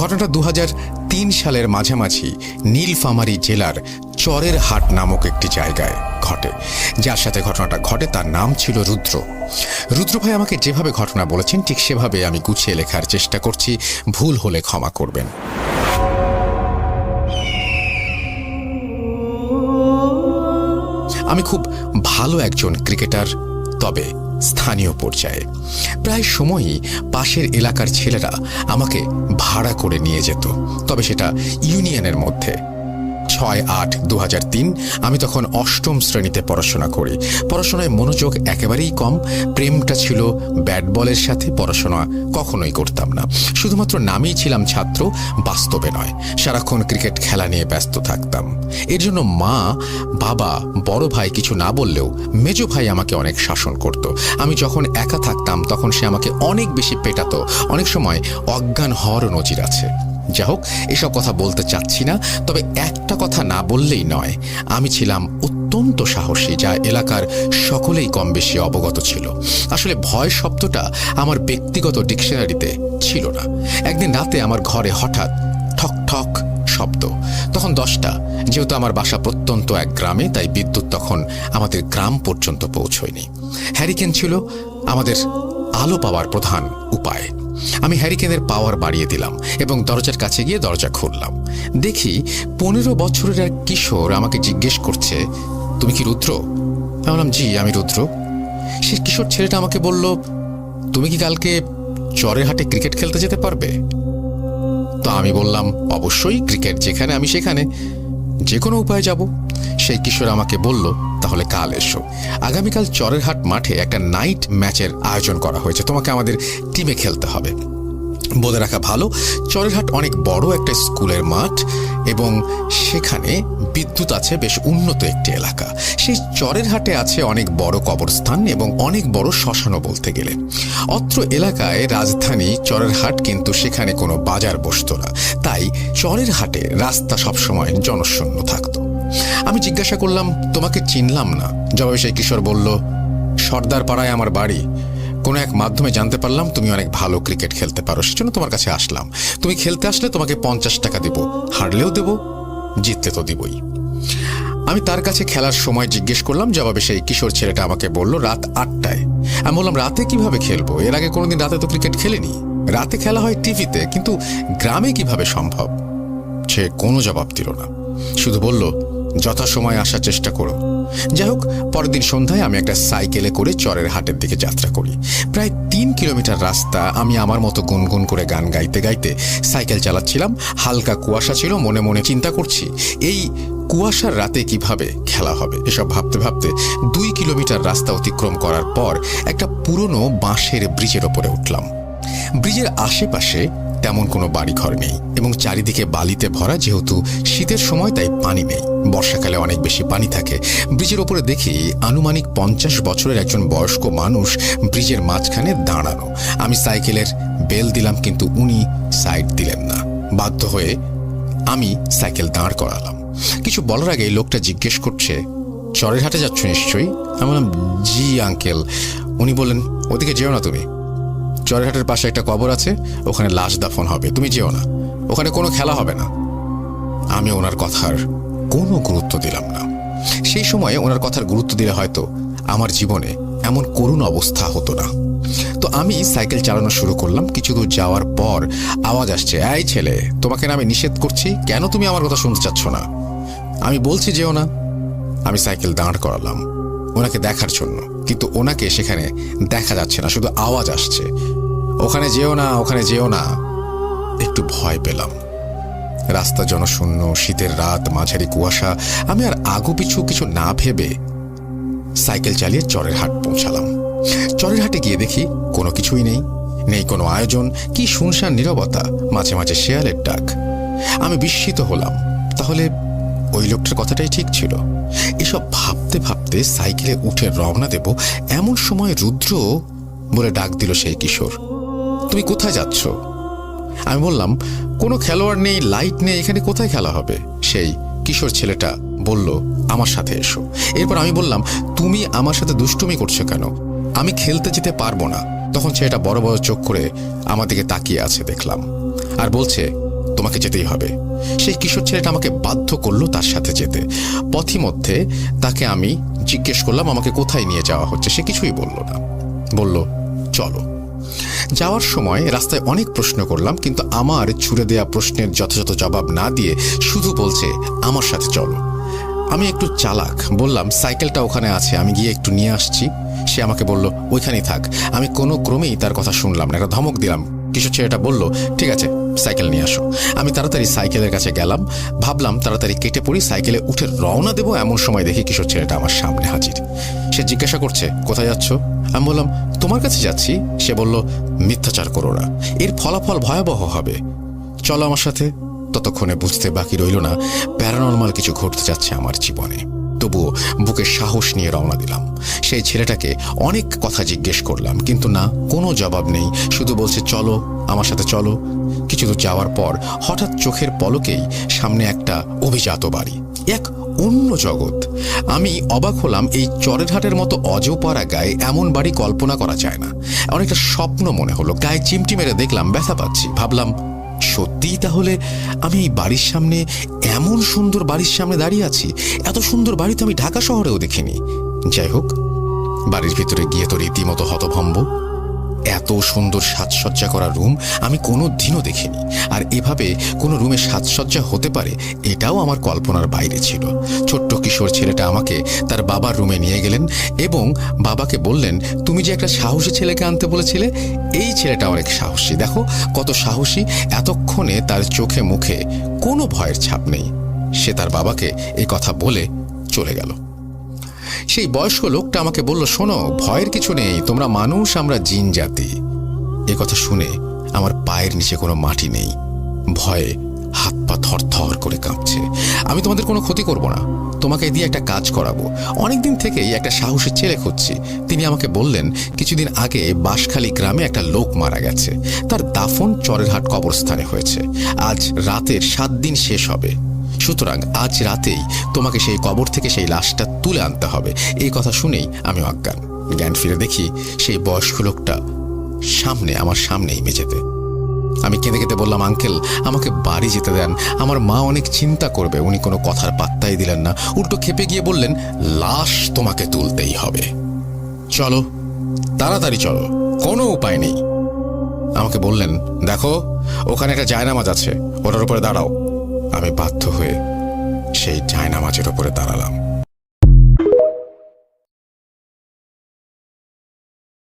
ঘটনাটা 2003 সালের মাঝামাঝি নীলফামারী জেলার চরের হাট নামক একটি জায়গায় ঘটে। যার সাথে ঘটনাটা ঘটে তার নাম ছিল রুদ্র। রুদ্র ভাই আমাকে যেভাবে ঘটনা বলেছেন ঠিক সেভাবে আমি গুছিয়ে লেখার চেষ্টা করছি, ভুল হলে ক্ষমা করবেন। আমি খুব ভালো একজন ক্রিকেটার, তবে স্থানীয় পর্যায়ে। প্রায় সময়ই পাশের এলাকার ছেলেরা আমাকে ভাড়া করে নিয়ে যেত, তবে সেটা ইউনিয়নের মধ্যে। 6-8-2003 আমি তখন অষ্টম শ্রেণীতে পড়াশোনা করি। পড়াশোনায় মনোযোগ একেবারেই কম। প্রেমটা ছিল ব্যাট বলের সাথে, পড়াশোনা কখনোই করতাম না। শুধুমাত্র নামেই ছিলাম ছাত্র, বাস্তবে নয়। সারাক্ষণ ক্রিকেট খেলা নিয়ে ব্যস্ত থাকতাম। এর জন্য মা, বাবা, বড় ভাই কিছু না বললেও মেজো ভাই আমাকে অনেক শাসন করত। আমি যখন একা থাকতাম তখন সে আমাকে অনেক বেশি পেটাতো, অনেক সময় অজ্ঞান হওয়ারও নজির আছে। যা হোক, এসব কথা বলতে চাচ্ছি না, তবে একটা কথা না বললেই নয়, আমি ছিলাম অত্যন্ত সাহসী, যা এলাকার সকলেই কম বেশি অবগত ছিল। আসলে ভয় শব্দটা আমার ব্যক্তিগত ডিকশনারিতে ছিল না। একদিন রাতে আমার ঘরে হঠাৎ ঠক ঠক শব্দ। তখন 10টা। যেহেতু আমার বাসা প্রত্যন্ত এক গ্রামে, তাই বিদ্যুৎ তখন আমাদের গ্রাম পর্যন্ত পৌঁছয়নি। হ্যারিকেন ছিল আমাদের আলো পাওয়ার প্রধান উপায়। আমি হ্যারিকেনের পাওয়ার বাড়িয়ে দিলাম এবং দরজার কাছে গিয়ে দরজা খুললাম। দেখি 15 বছরের এক কিশোর আমাকে জিজ্ঞেস করছে, তুমি কি রুদ্র? আমি বললাম, জি আমি রুদ্র। সে কিশোর ছেলেটা আমাকে বলল, তুমি কি কালকে চরের হাটে ক্রিকেট খেলতে যেতে পারবে? তো আমি বললাম, অবশ্যই, ক্রিকেট যেখানে আমি সেখানে, যে কোনো উপায়ে যাব। সেই কিশোর আমাকে বলল, তাহলে কাল এসো। আগামীকাল চরের হাট মাঠে একটা নাইট ম্যাচের আয়োজন করা হয়েছে, তোমাকে আমাদের টিমে খেলতে হবে। বলে রাখা ভালো, চরের হাট অনেক বড় একটা স্কুলের মাঠ এবং সেখানে বিদ্যুৎ আছে, বেশ উন্নত একটি এলাকা। সেই চরের হাটে আছে অনেক বড় কবরস্থান এবং অনেক বড় শ্মশানও বলতে গেলে। অত্র এলাকায় রাজধানী চরের হাট, কিন্তু সেখানে কোনো বাজার বসতো না, তাই চরের হাটে রাস্তা সবসময় জনশূন্য থাকতো। আমি জিজ্ঞাসা করলাম, তোমাকে চিনলাম না। জবাবে সেই কিশোর বলল, সর্দার পাড়ায় আমার বাড়ি। কোনো এক মাধ্যমে জানতে পারলাম তুমি অনেক ভালো ক্রিকেট খেলতে পারো, সেজন্য তোমার কাছে আসলাম। তুমি খেলতে আসলে তোমাকে 50 টাকা দেব, হারলেও দেব, জিতলে তো দিবই। আমি তার কাছে খেলার সময় জিজ্ঞেস করলাম। জবাবে সেই কিশোর ছেলেটা আমাকে বলল, রাত 8টায়। আমি বললাম, রাতে কিভাবে খেলবো? এর আগে কোনোদিন রাতে তো ক্রিকেট খেলিনি। রাতে খেলা হয় টিভিতে, কিন্তু গ্রামে কিভাবে সম্ভব? সে কোনো জবাব দিল না, শুধু বলল, যথাসময় আসার চেষ্টা করো। যাই হোক, পরের দিন সন্ধ্যায় আমি একটা সাইকেলে করে চরের হাটের দিকে যাত্রা করি। প্রায় 3 কিলোমিটার রাস্তা। আমি আমার মতো গুনগুন করে গান গাইতে গাইতে সাইকেল চালাচ্ছিলাম। হালকা কুয়াশা ছিল, মনে মনে চিন্তা করছি এই কুয়াশার রাতে কিভাবে খেলা হবে। এসব ভাবতে ভাবতে 2 কিলোমিটার রাস্তা অতিক্রম করার পর একটা পুরনো বাঁশের ব্রিজের ওপরে উঠলাম। ব্রিজের আশেপাশে তেমন কোনো বাড়িঘর নেই এবং চারিদিকে বালিতে ভরা। যেহেতু শীতের সময়, তাই পানি নেই। বর্ষাকালে অনেক বেশি পানি থাকে। ব্রিজের ওপরে দেখি আনুমানিক 50 বছরের একজন বয়স্ক মানুষ ব্রিজের মাঝখানে দাঁড়ানো। আমি সাইকেলের বেল দিলাম, কিন্তু উনি সাইড দিলেন না। বাধ্য হয়ে আমি সাইকেল দাঁড় করালাম। কিছু বলার আগে লোকটা জিজ্ঞেস করছে, চরের হাটে যাচ্ছ নিশ্চয়ই? আমি বললাম, জি আঙ্কেল। উনি বললেন, ওদিকে যেও না তুমি। চরের হাটের পাশে একটা কবর আছে, ওখানে লাশ দাফন হবে, তুমি যেও না, ওখানে কোনো খেলা হবে না। আমি ওনার কথার কোনো গুরুত্ব দিলাম না। সেই সময়ে ওনার কথার গুরুত্ব দিলে হয়তো আমার জীবনে এমন করুণ অবস্থা হতো না। তো আমি সাইকেল চালানো শুরু করলাম। কিছু দূর যাওয়ার পর আওয়াজ আসছে, এই ছেলে, তোমাকে না আমি নিষেধ করছি, কেন তুমি আমার কথা শুনতে চাচ্ছ না? আমি বলছি যেও না। আমি সাইকেল দাঁড় করালাম ওনাকে দেখার জন্য, কিন্তু ওনাকে সেখানে দেখা যাচ্ছে না, শুধু আওয়াজ আসছে, ওখানে যেও না, ওখানে যেও না। একটু ভয় পেলাম। রাস্তা জনশূন্য, শীতের রাত, মাঝারি কুয়াশা। আমি আর আগু পিছু কিছু না ভেবে সাইকেল চালিয়ে চরের হাট পৌঁছালাম। চরের হাটে গিয়ে দেখি কোনো কিছুই নেই, নেই কোনো আয়োজন। কি শুনশান নীরবতা, মাঝে মাঝে শেয়ালের ডাক। আমি বিস্মিত হলাম, তাহলে ওই লোকটার কথাটাই ঠিক ছিল। এসব ভাবতে ভাবতে সাইকেলে উঠে রওনা দেব, এমন সময় রুদ্র বলে ডাক দিল সেই কিশোর, তুমি কোথায় যাচ্ছ? আমি বললাম, কোনো খেলোয়াড় নেই, লাইট নেই, এখানে কোথায় খেলা হবে? সেই কিশোর ছেলেটা বলল, আমার সাথে এসো। এরপর আমি বললাম, তুমি আমার সাথে দুষ্টুমি করছো কেন? আমি খেলতে যেতে পারবো না। তখন ছেলেটা বড় বড় চোখ করে আমার দিকে তাকিয়ে আছে দেখলাম, আর বলছে, তোমাকে যেতেই হবে। সেই কিশোর ছেলেটা আমাকে বাধ্য করলো তার সাথে যেতে। পথিমধ্যে তাকে আমি জিজ্ঞেস করলাম আমাকে কোথায় নিয়ে যাওয়া হচ্ছে। সে কিছুই বলল না, বলল চলো। যাওয়ার সময় রাস্তায় অনেক প্রশ্ন করলাম, কিন্তু আমার ছুড়ে দেয়া প্রশ্নের যথাযথ জবাব না দিয়ে শুধু বলছে আমার সাথে চলো। আমি একটু চালাক, বললাম সাইকেলটা ওখানে আছে, আমি গিয়ে একটু নিয়ে আসছি। সে আমাকে বলল ওইখানেই থাক। আমি কোনো ক্রমেই তার কথা শুনলাম না, একটা ধমক দিলাম। কিশোর ছেলেটা বলল ঠিক আছে, সাইকেল নিয়ে আসো। আমি তাড়াতাড়ি সাইকেলের কাছে গেলাম, ভাবলাম তাড়াতাড়ি কেটে পড়ি, সাইকেলে উঠে রওনা দেবো। এমন সময় দেখি কিশোর ছেলেটা আমার সামনে হাজির। সে জিজ্ঞাসা করছে কোথায় যাচ্ছ? আমি বললাম তোমার কাছে যাচ্ছি। সে বলল মিথ্যাচার করো না, এর ফলাফল ভয়াবহ হবে, চলো আমার সাথে। ততক্ষণে বুঝতে বাকি রইল না প্যারানর্মাল কিছু ঘটতে যাচ্ছে আমার জীবনে। তবুও বুকে সাহস নিয়ে রওনা দিলাম। সেই ছেলেটাকে অনেক কথা জিজ্ঞেস করলাম, কিন্তু না, কোনো জবাব নেই। শুধু বলছে চলো, আমার সাথে চলো। কিছু দূর যাওয়ার পর হঠাৎ চোখের পলকেই সামনে একটা অভিজাত বাড়ি, এক অন্য জগৎ। আমি অবাক হলাম, এই চরেরহাটের মতো অজপাড়া গায়ে এমন বাড়ি কল্পনা করা যায় না। অনেকটা স্বপ্ন মনে হলো। গায়ে চিমটি মেরে দেখলাম ব্যথা পাচ্ছি। ভাবলাম সত্যিই তাহলে আমি এই বাড়ির সামনে, এমন সুন্দর বাড়ির সামনে দাঁড়িয়ে আছি। এত সুন্দর বাড়ি তো আমি ঢাকা শহরেও দেখিনি। যাই হোক, বাড়ির ভিতরে গিয়ে তো রীতিমতো হতভম্ব। এত সুন্দর সাজসজ্জা করা রুম আমি কোনো দিনও দেখিনি। আর এভাবে কোনো রুমে সাজসজ্জা হতে পারে এটাও আমার কল্পনার বাইরে ছিল। ছোট্ট কিশোর ছেলেটা আমাকে তার বাবার রুমে নিয়ে গেলেন এবং বাবাকে বললেন তুমি যে একটা সাহসী ছেলেকে আনতে বলেছিলে, এই ছেলেটা অনেক সাহসী, দেখো কত সাহসী। এতক্ষণে তার চোখে মুখে কোনো ভয়ের ছাপ নেই। সে তার বাবাকে এই কথা বলে চলে গেল। সেই বয়স্ক লোকটা আমাকে বলল শোনো, ভয়ের কিছু নেই, তোমরা মানুষ, আমরা জিন জাতি। এ কথা শুনে আমার পায়ের নিচে কোনো মাটি নেই। ভয়ে হাত পা থরথর করে কাঁপছে। আমি তোমাদের কোনো ক্ষতি করব না, তোমাকে দিয়ে একটা কাজ করাবো। অনেকদিন থেকেই একটা সাহসী ছেলে খুঁজছি। তিনি আমাকে বললেন কিছুদিন আগে বাঁশখালী গ্রামে একটা লোক মারা গেছে, তার দাফন চরেরহাট কবরস্থানে হয়েছে। আজ রাতের 7 দিন শেষ হবে, সুতরাং আজ রাতেই তোমাকে সেই কবর থেকে সেই লাশটা তুলে আনতে হবে। এই কথা শুনেই আমি অজ্ঞান। জ্ঞান ফিরে দেখি সেই বয়স্ক লোকটা আমার সামনেই মেঝেতে। আমি কেঁদে কেঁদে বললাম আঙ্কেল, আমাকে বাড়ি যেতে দেন, আমার মা অনেক চিন্তা করবে। উনি কোনো কথার পাত্তাই দিলেন না, উল্টো খেপে গিয়ে বললেন লাশ তোমাকে তুলতেই হবে, চলো তাড়াতাড়ি চলো, কোনো উপায় নেই। আমাকে বললেন দেখো ওখানে একটা জায়নামাজ আছে, ওটার উপরে দাঁড়াও। আমি বাধ্য হয়ে সেই জায়নামাজের উপরে দাঁড়ালাম।